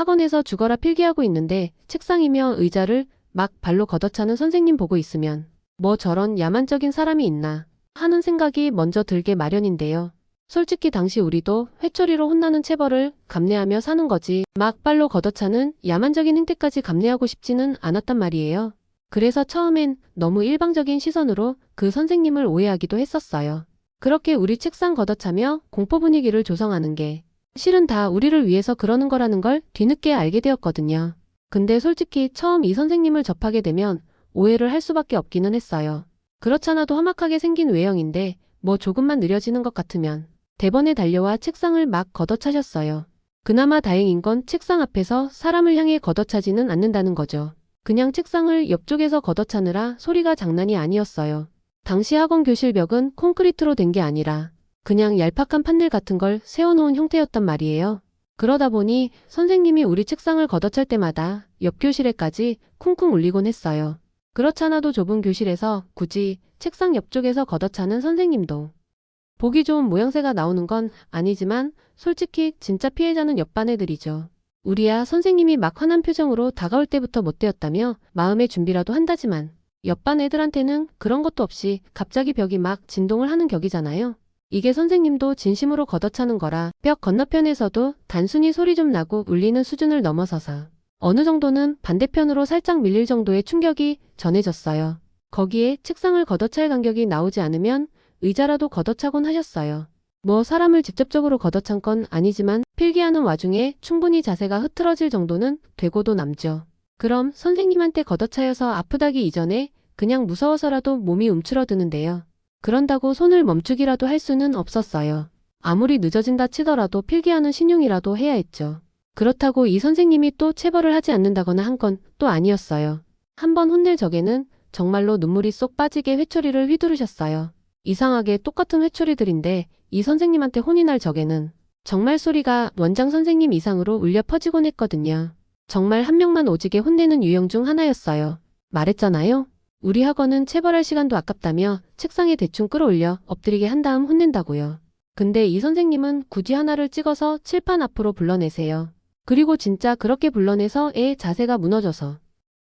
학원에서 죽어라 필기하고 있는데 책상이며 의자를 막 발로 걷어차는 선생님 보고 있으면 뭐 저런 야만적인 사람이 있나 하는 생각이 먼저 들게 마련인데요. 솔직히 당시 우리도 회초리로 혼나는 체벌을 감내하며 사는 거지 막 발로 걷어차는 야만적인 행태까지 감내하고 싶지는 않았단 말이에요. 그래서 처음엔 너무 일방적인 시선으로 그 선생님을 오해하기도 했었어요. 그렇게 우리 책상 걷어차며 공포 분위기를 조성하는 게 실은 다 우리를 위해서 그러는 거라는 걸 뒤늦게 알게 되었거든요. 근데 솔직히 처음 이 선생님을 접하게 되면 오해를 할 수밖에 없기는 했어요. 그렇잖아도 험악하게 생긴 외형인데 뭐 조금만 느려지는 것 같으면 대번에 달려와 책상을 막 걷어차셨어요. 그나마 다행인 건 책상 앞에서 사람을 향해 걷어차지는 않는다는 거죠. 그냥 책상을 옆쪽에서 걷어차느라 소리가 장난이 아니었어요. 당시 학원 교실 벽은 콘크리트로 된 게 아니라 그냥 얄팍한 판넬 같은 걸 세워놓은 형태였단 말이에요. 그러다 보니 선생님이 우리 책상을 걷어찰 때마다 옆 교실에까지 쿵쿵 울리곤 했어요. 그렇잖아도 좁은 교실에서 굳이 책상 옆쪽에서 걷어차는 선생님도 보기 좋은 모양새가 나오는 건 아니지만 솔직히 진짜 피해자는 옆반 애들이죠. 우리야 선생님이 막 화난 표정으로 다가올 때부터 못되었다며 마음의 준비라도 한다지만 옆반 애들한테는 그런 것도 없이 갑자기 벽이 막 진동을 하는 격이잖아요. 이게 선생님도 진심으로 걷어차는 거라 벽 건너편에서도 단순히 소리 좀 나고 울리는 수준을 넘어서서 어느 정도는 반대편으로 살짝 밀릴 정도의 충격이 전해졌어요. 거기에 책상을 걷어찰 간격이 나오지 않으면 의자라도 걷어차곤 하셨어요. 뭐 사람을 직접적으로 걷어찬 건 아니지만 필기하는 와중에 충분히 자세가 흐트러질 정도는 되고도 남죠. 그럼 선생님한테 걷어차여서 아프다기 이전에 그냥 무서워서라도 몸이 움츠러드는데요. 그런다고 손을 멈추기라도 할 수는 없었어요. 아무리 늦어진다 치더라도 필기하는 신용이라도 해야 했죠. 그렇다고 이 선생님이 또 체벌을 하지 않는다거나 한 건 또 아니었어요. 한 번 혼낼 적에는 정말로 눈물이 쏙 빠지게 회초리를 휘두르셨어요. 이상하게 똑같은 회초리들인데 이 선생님한테 혼이 날 적에는 정말 소리가 원장 선생님 이상으로 울려 퍼지곤 했거든요. 정말 한 명만 오지게 혼내는 유형 중 하나였어요. 말했잖아요. 우리 학원은 체벌할 시간도 아깝다며 책상에 대충 끌어올려 엎드리게 한 다음 혼낸다고요. 근데 이 선생님은 굳이 하나를 찍어서 칠판 앞으로 불러내세요. 그리고 진짜 그렇게 불러내서 애 자세가 무너져서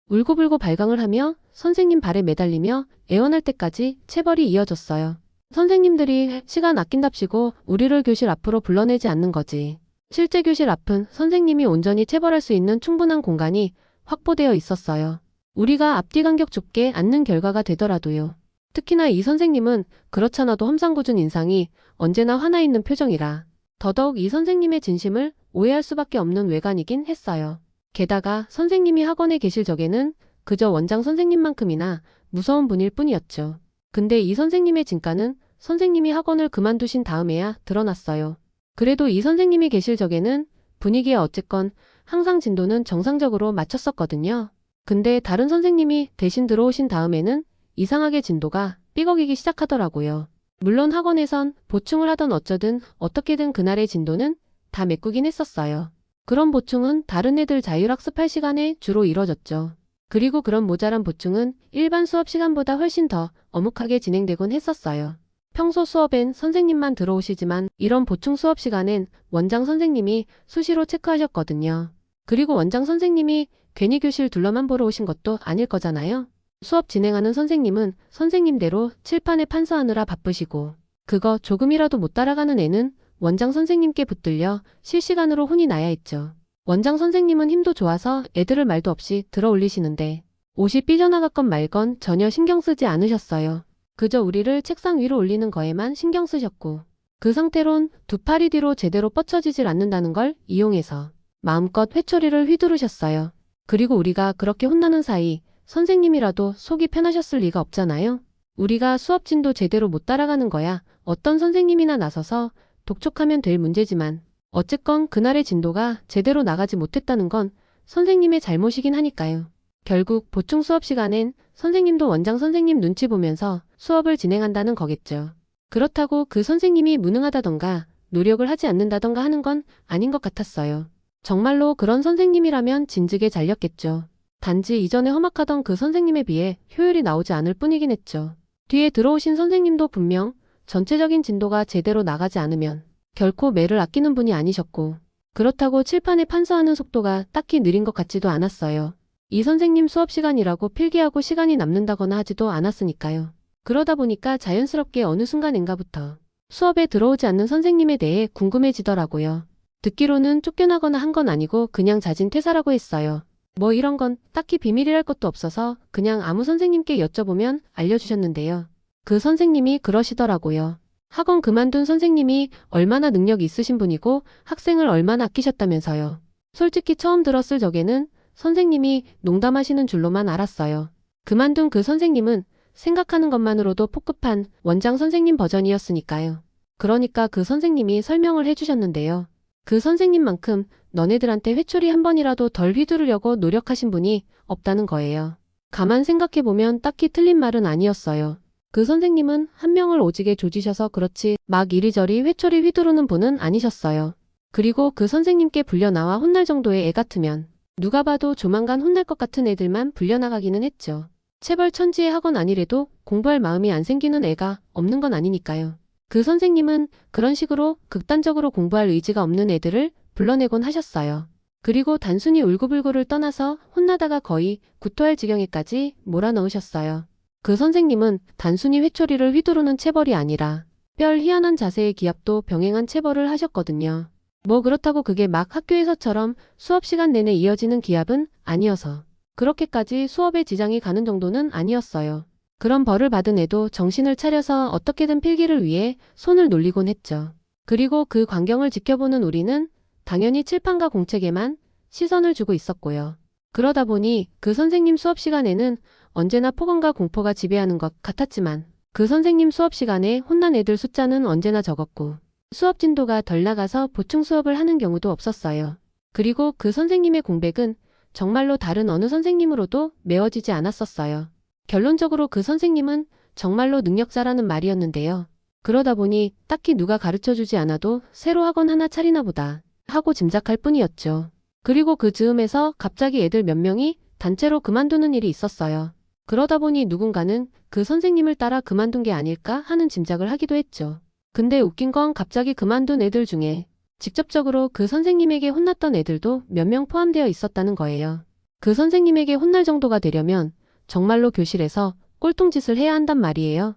울고불고 발광을 하며 선생님 발에 매달리며 애원할 때까지 체벌이 이어졌어요. 선생님들이 시간 아낀답시고 우리를 교실 앞으로 불러내지 않는 거지. 실제 교실 앞은 선생님이 온전히 체벌할 수 있는 충분한 공간이 확보되어 있었어요. 우리가 앞뒤 간격 좁게 앉는 결과가 되더라도요. 특히나 이 선생님은 그렇잖아도 험상궂은 인상이 언제나 화나 있는 표정이라 더더욱 이 선생님의 진심을 오해할 수밖에 없는 외관이긴 했어요. 게다가 선생님이 학원에 계실 적에는 그저 원장 선생님만큼이나 무서운 분일 뿐이었죠. 근데 이 선생님의 진가는 선생님이 학원을 그만두신 다음에야 드러났어요. 그래도 이 선생님이 계실 적에는 분위기에 어쨌건 항상 진도는 정상적으로 맞췄었거든요. 근데 다른 선생님이 대신 들어오신 다음에는 이상하게 진도가 삐걱이기 시작하더라고요. 물론 학원에선 보충을 하던 어쩌든 어떻게든 그날의 진도는 다 메꾸긴 했었어요. 그런 보충은 다른 애들 자율학습할 시간에 주로 이뤄졌죠. 그리고 그런 모자란 보충은 일반 수업 시간보다 훨씬 더 어묵하게 진행되곤 했었어요. 평소 수업엔 선생님만 들어오시지만 이런 보충 수업 시간엔 원장 선생님이 수시로 체크하셨거든요. 그리고 원장 선생님이 괜히 교실 둘러만 보러 오신 것도 아닐 거잖아요. 수업 진행하는 선생님은 선생님대로 칠판에 판서하느라 바쁘시고 그거 조금이라도 못 따라가는 애는 원장 선생님께 붙들려 실시간으로 혼이 나야 했죠. 원장 선생님은 힘도 좋아서 애들을 말도 없이 들어 올리시는데 옷이 삐져나갔건 말건 전혀 신경 쓰지 않으셨어요. 그저 우리를 책상 위로 올리는 거에만 신경 쓰셨고 그 상태론 두 팔이 뒤로 제대로 뻗쳐지질 않는다는 걸 이용해서 마음껏 회초리를 휘두르셨어요. 그리고 우리가 그렇게 혼나는 사이 선생님이라도 속이 편하셨을 리가 없잖아요. 우리가 수업 진도 제대로 못 따라가는 거야 어떤 선생님이나 나서서 독촉하면 될 문제지만 어쨌건 그날의 진도가 제대로 나가지 못했다는 건 선생님의 잘못이긴 하니까요. 결국 보충 수업 시간엔 선생님도 원장 선생님 눈치 보면서 수업을 진행한다는 거겠죠. 그렇다고 그 선생님이 무능하다던가 노력을 하지 않는다던가 하는 건 아닌 것 같았어요. 정말로 그런 선생님이라면 진즉에 잘렸겠죠. 단지 이전에 험악하던 그 선생님에 비해 효율이 나오지 않을 뿐이긴 했죠. 뒤에 들어오신 선생님도 분명 전체적인 진도가 제대로 나가지 않으면 결코 매를 아끼는 분이 아니셨고 그렇다고 칠판에 판서하는 속도가 딱히 느린 것 같지도 않았어요. 이 선생님 수업 시간이라고 필기하고 시간이 남는다거나 하지도 않았으니까요. 그러다 보니까 자연스럽게 어느 순간인가부터 수업에 들어오지 않는 선생님에 대해 궁금해지더라고요. 듣기로는 쫓겨나거나 한 건 아니고 그냥 자진 퇴사라고 했어요. 뭐 이런 건 딱히 비밀이랄 것도 없어서 그냥 아무 선생님께 여쭤보면 알려주셨는데요. 그 선생님이 그러시더라고요. 학원 그만둔 선생님이 얼마나 능력 있으신 분이고 학생을 얼마나 아끼셨다면서요. 솔직히 처음 들었을 적에는 선생님이 농담하시는 줄로만 알았어요. 그만둔 그 선생님은 생각하는 것만으로도 폭급한 원장 선생님 버전이었으니까요. 그러니까 그 선생님이 설명을 해주셨는데요. 그 선생님만큼 너네들한테 회초리 한 번이라도 덜 휘두르려고 노력하신 분이 없다는 거예요. 가만 생각해보면 딱히 틀린 말은 아니었어요. 그 선생님은 한 명을 오지게 조지셔서 그렇지 막 이리저리 회초리 휘두르는 분은 아니셨어요. 그리고 그 선생님께 불려나와 혼날 정도의 애 같으면 누가 봐도 조만간 혼날 것 같은 애들만 불려나가기는 했죠. 체벌 천지의 학원 아니래도 공부할 마음이 안 생기는 애가 없는 건 아니니까요. 그 선생님은 그런 식으로 극단적으로 공부할 의지가 없는 애들을 불러내곤 하셨어요. 그리고 단순히 울고불고를 떠나서 혼나다가 거의 구토할 지경에까지 몰아넣으셨어요. 그 선생님은 단순히 회초리를 휘두르는 체벌이 아니라 별 희한한 자세의 기압도 병행한 체벌을 하셨거든요. 뭐 그렇다고 그게 막 학교에서처럼 수업 시간 내내 이어지는 기압은 아니어서 그렇게까지 수업에 지장이 가는 정도는 아니었어요. 그런 벌을 받은 애도 정신을 차려서 어떻게든 필기를 위해 손을 놀리곤 했죠. 그리고 그 광경을 지켜보는 우리는 당연히 칠판과 공책에만 시선을 주고 있었고요. 그러다 보니 그 선생님 수업 시간에는 언제나 폭언과 공포가 지배하는 것 같았지만 그 선생님 수업 시간에 혼난 애들 숫자는 언제나 적었고 수업 진도가 덜 나가서 보충 수업을 하는 경우도 없었어요. 그리고 그 선생님의 공백은 정말로 다른 어느 선생님으로도 메워지지 않았었어요. 결론적으로 그 선생님은 정말로 능력자라는 말이었는데요. 그러다 보니 딱히 누가 가르쳐주지 않아도 새로 학원 하나 차리나 보다 하고 짐작할 뿐이었죠. 그리고 그 즈음에서 갑자기 애들 몇 명이 단체로 그만두는 일이 있었어요. 그러다 보니 누군가는 그 선생님을 따라 그만둔 게 아닐까 하는 짐작을 하기도 했죠. 근데 웃긴 건 갑자기 그만둔 애들 중에 직접적으로 그 선생님에게 혼났던 애들도 몇 명 포함되어 있었다는 거예요. 그 선생님에게 혼날 정도가 되려면 정말로 교실에서 꼴통짓을 해야 한단 말이에요.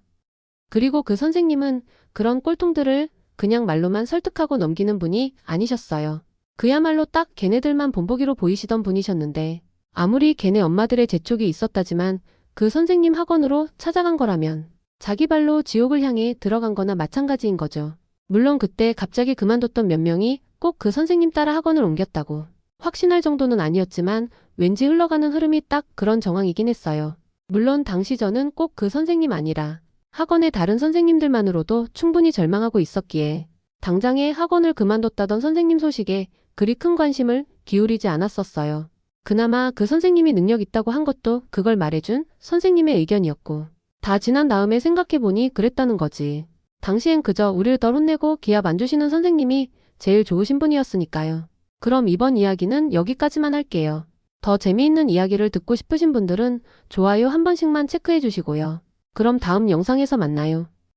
그리고 그 선생님은 그런 꼴통들을 그냥 말로만 설득하고 넘기는 분이 아니셨어요. 그야말로 딱 걔네들만 본보기로 보이시던 분이셨는데 아무리 걔네 엄마들의 재촉이 있었다지만 그 선생님 학원으로 찾아간 거라면 자기 발로 지옥을 향해 들어간 거나 마찬가지인 거죠. 물론 그때 갑자기 그만뒀던 몇 명이 꼭 그 선생님 따라 학원을 옮겼다고 확신할 정도는 아니었지만 왠지 흘러가는 흐름이 딱 그런 정황이긴 했어요. 물론 당시 저는 꼭 그 선생님 아니라 학원의 다른 선생님들만으로도 충분히 절망하고 있었기에 당장에 학원을 그만뒀다던 선생님 소식에 그리 큰 관심을 기울이지 않았었어요. 그나마 그 선생님이 능력 있다고 한 것도 그걸 말해준 선생님의 의견이었고 다 지난 다음에 생각해보니 그랬다는 거지. 당시엔 그저 우리를 덜 혼내고 기합 안 주시는 선생님이 제일 좋으신 분이었으니까요. 그럼 이번 이야기는 여기까지만 할게요. 더 재미있는 이야기를 듣고 싶으신 분들은 좋아요 한 번씩만 체크해 주시고요. 그럼 다음 영상에서 만나요.